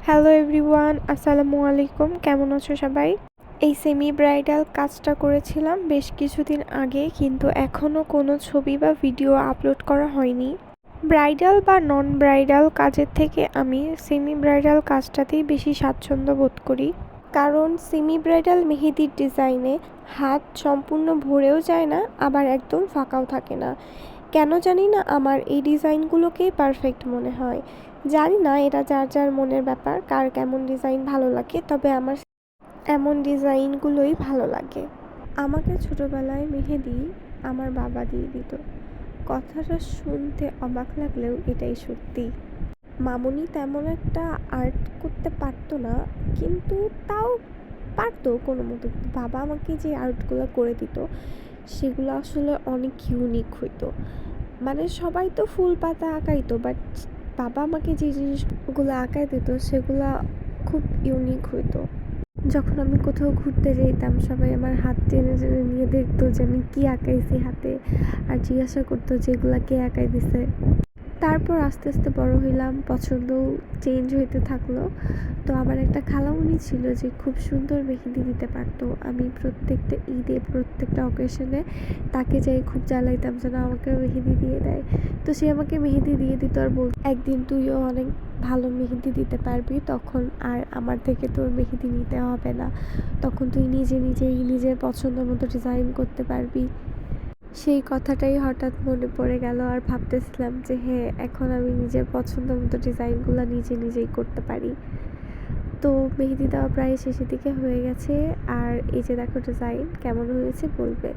Hello everyone, আসসালামু আলাইকুম। কেমন আছো সবাই? এই সেমি ব্রাইডাল কাজটা করেছিলাম বেশ কিছুদিন আগে, কিন্তু এখনও কোনো ছবি বা ভিডিও আপলোড করা হয়নি। ব্রাইডাল বা নন ব্রাইডাল কাজের থেকে আমি সেমি ব্রাইডাল কাজটাতেই বেশি স্বাচ্ছন্দ্য বোধ করি, কারণ সেমি ব্রাইডাল মেহেদির ডিজাইনে হাত সম্পূর্ণ ভরেও যায় না, আবার একদম ফাঁকাও থাকে না। কেন জানি না আমার এই ডিজাইনগুলোকেই পারফেক্ট মনে হয়। জানি না, এটা যার যার মনের ব্যাপার, কার কেমন ডিজাইন ভালো লাগে, তবে আমার এমন ডিজাইনগুলোই ভালো লাগে। আমাকে ছোটোবেলায় মেহেদি আমার বাবা দিয়ে দিত। কথাটা শুনতে অবাক লাগলেও এটাই সত্যি। মামুনি তেমন একটা আর্ট করতে পারতো না, কিন্তু তাও পারতো কোনো মতো। বাবা আমাকে যে আর্টগুলো করে দিত সেগুলো আসলে অনেক ইউনিক হইতো। মানে সবাই তো ফুল পাতা আঁকাইতো, বাট বাবা আমাকে যে জিনিসগুলো আঁকাই দিত সেগুলো খুব ইউনিক হইতো। যখন আমি কোথাও ঘুরতে যেতাম, সবাই আমার হাত টেনে টেনে নিয়ে দেখতো যে আমি কী আঁকাইছি হাতে, আর জিজ্ঞাসা করতো যে এগুলা কে আঁকাই দিছে। তারপর আস্তে আস্তে বড় হইলাম, পছন্দ চেঞ্জ হইতে থাকলো। তো আমার একটা খালামণি ছিল যে খুব সুন্দর মেহেদি দিতে পারতো। আমি প্রত্যেকটা ঈদে, প্রত্যেকটা অকেশনে তাকে যাই খুব জ্বালাইতাম যেন আমাকে মেহেদি দিয়ে দেয়। তো সে আমাকে মেহেদি দিয়ে দিত আর বলতো, একদিন তুইও অনেক ভালো মেহেদি দিতে পারবি, তখন আর আমার থেকে তোর মেহেদি নিতে হবে না, তখন তুই নিজেই নিজের পছন্দ মতো ডিজাইন করতে পারবি। সেই কথাটাই হঠাৎ মনে পড়ে গেল, আর ভাবতেছিলাম যে হ্যাঁ, এখন আমি নিজের পছন্দ মতো ডিজাইনগুলো নিজেই করতে পারি। তো মেহেদি দেওয়া প্রায় শেষের দিকে হয়ে গেছে, আর এই যে দেখো ডিজাইন কেমন হয়েছে বলবে।